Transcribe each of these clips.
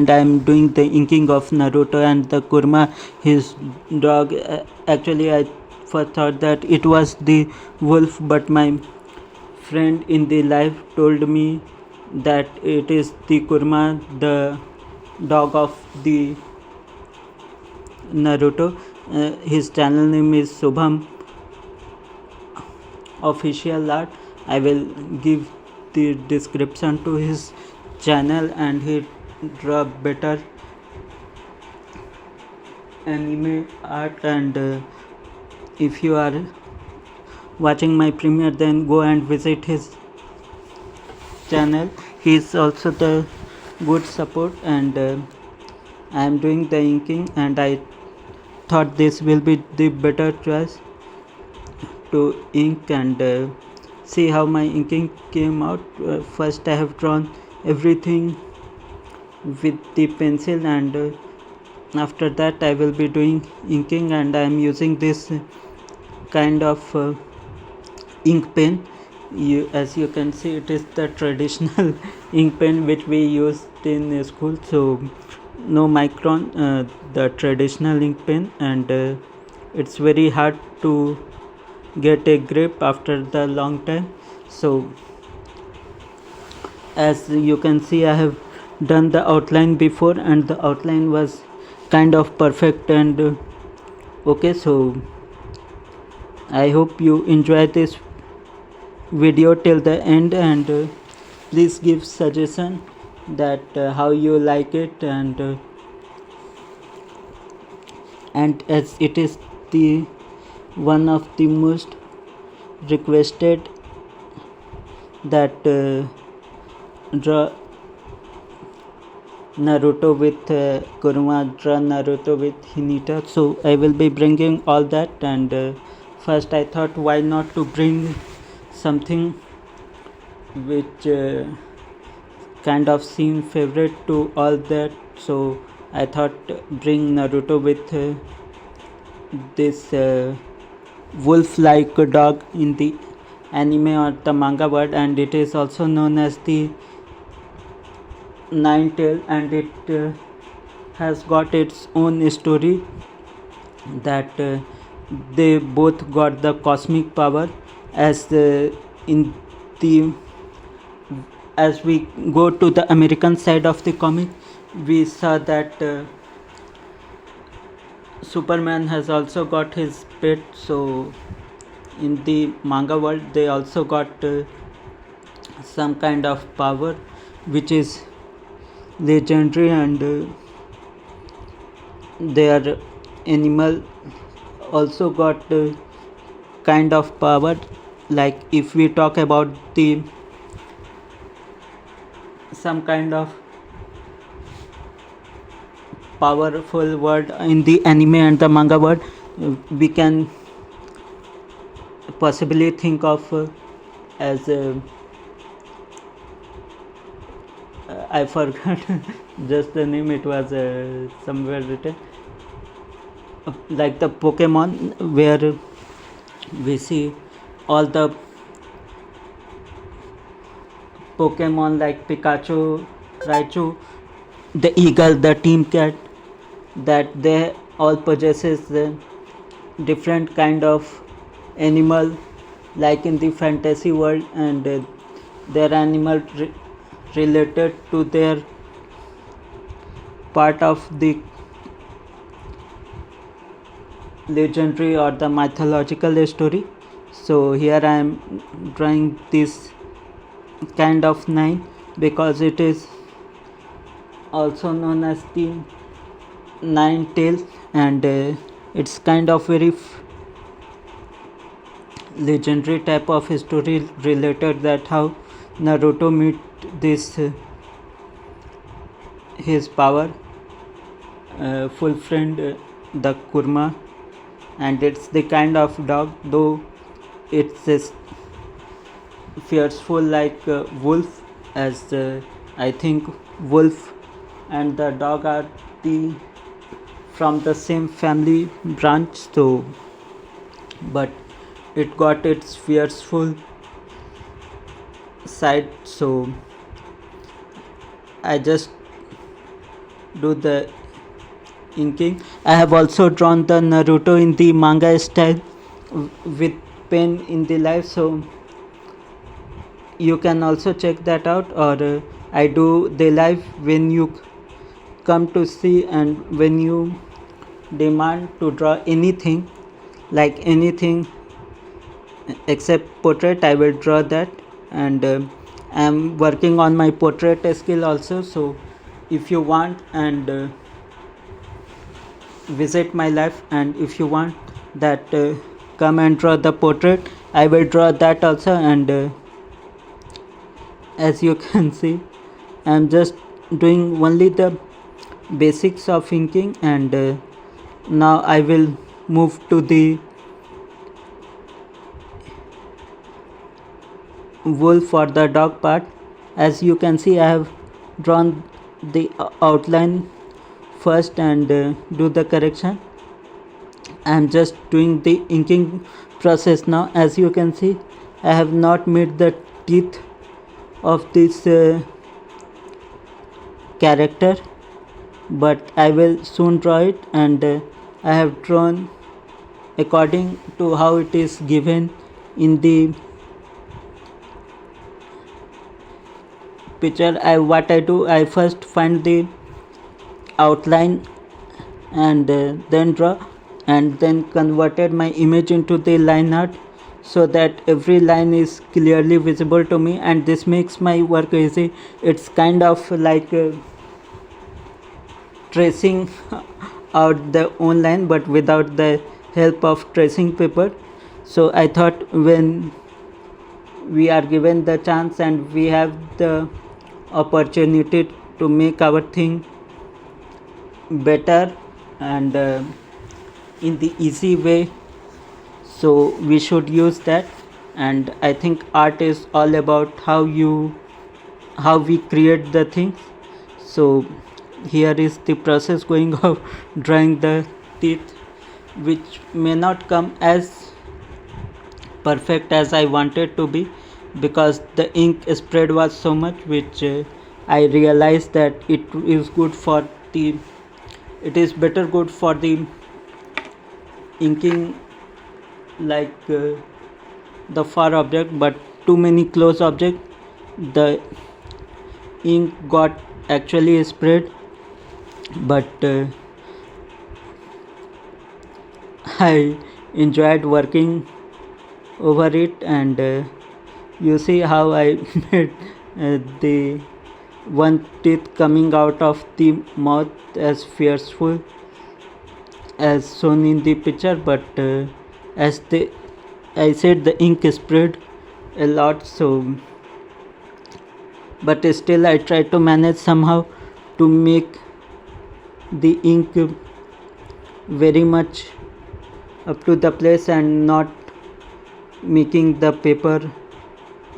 and I'm doing the inking of Naruto and the Kurma, his dog. Actually, I first thought that it was the wolf, but my friend in the live told me that it is the Kurma, the dog of the Naruto. His channel name is Subham Official Art. I will give the description to his channel, and he draw better anime art. And if you are watching my premiere, then go and visit his channel. He is also the good support, and I am doing the inking, and I thought this will be the better choice to ink and see how my inking came out. First I have drawn everything with the pencil, and after that I will be doing inking, and I am using this kind of ink pen. As you can see, it is the traditional ink pen which we used in school, so no micron, the traditional ink pen, and it's very hard to get a grip after the long time. So as you can see, I have done the outline before, and the outline was kind of perfect and okay. So I hope you enjoy this video till the end, and please give suggestion that how you like it, and as it is the one of the most requested that draw Naruto with Kuruma, draw Naruto with Hinata. So I will be bringing all that, and first I thought why not to bring something which kind of seem favorite to all that. So I thought bring Naruto with this wolf-like dog in the anime or the manga world, and it is also known as the Nine Tail, and it has got its own story that they both got the cosmic power. As in the as we go to the American side of the comic, we saw that Superman has also got his pet. So in the manga world they also got some kind of power which is legendary, and their animal also got kind of power. Like if we talk about the some kind of powerful word in the anime and the manga world, we can possibly think of as I forgot just the name, it was somewhere written, like the Pokemon, where we see all the Pokemon like Pikachu, Raichu, the eagle, the team cat, that they all possesses different kind of animal like in the fantasy world, and their animal related to their part of the legendary or the mythological story. So here I am drawing this kind of 9 because it is also known as the Nine Tails, and it's kind of very legendary type of story related that how Naruto meet this his power full friend, the Kurma, and it's the kind of dog, though it's fearful like wolf, as I think wolf and the dog are the from the same family branch. So but it got its fearful side, so I just do the inking. I have also drawn the Naruto in the manga style with pen in the life, so you can also check that out. Or I do the live when you come to see, and when you demand to draw anything, like anything except portrait, I will draw that. And I'm working on my portrait skill also, so if you want, and visit my life, and if you want that come and draw the portrait, I will draw that also. And as you can see, I'm just doing only the basics of inking. And now I will move to the wool for the dog part. As you can see, I have drawn the outline first and do the correction. I am just doing the inking process now. As you can see, I have not made the teeth of this character, but I will soon draw it. And I have drawn according to how it is given in the picture. What I do, I first find the outline and then draw, and then converted my image into the line art, so that every line is clearly visible to me, and this makes my work easy. It's kind of like tracing out the own line, but without the help of tracing paper. So I thought, when we are given the chance and we have the opportunity to make our thing better and in the easy way, so we should use that. And I think art is all about how we create the things. So here is the process going of drawing the teeth, which may not come as perfect as I wanted to be, because the ink spread was so much, which I realized that it is better good for the inking, like the far object, but too many close object, the ink got actually spread. But I enjoyed working over it. And you see how I made the one teeth coming out of the mouth as fearful as shown in the picture. But as I said, the ink spread a lot, so but still I try to manage somehow to make the ink very much up to the place and not making the paper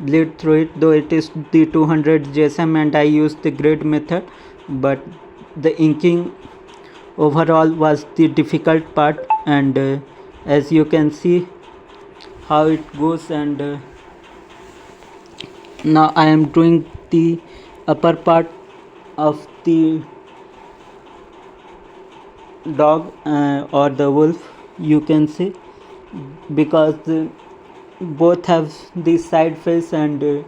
bleed through it, though it is the 200 GSM and I used the grid method. But the inking overall was the difficult part. And as you can see how it goes. And now I am doing the upper part of the dog or the wolf, you can see, because both have the side face. And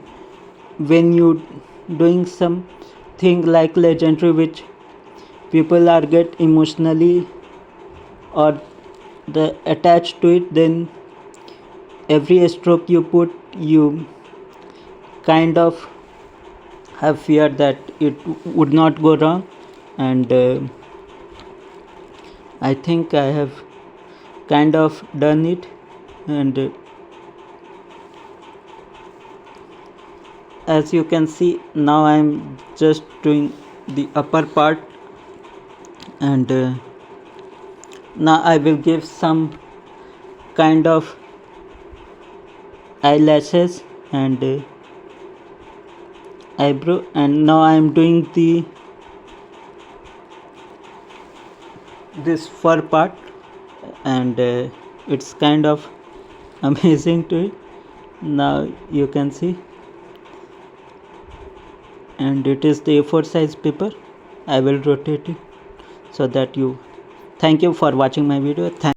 when you doing something like legendary, which people are get emotionally or the attached to it, then every stroke you put, you kind of have fear that it would not go wrong. And I think I have kind of done it. And as you can see, now I'm just doing the upper part. And now I will give some kind of eyelashes and eyebrow. And now I am doing this fur part, and it's kind of amazing to it. Now you can see, and it is the A4 size paper. I will rotate it. so that you thank you for watching my video.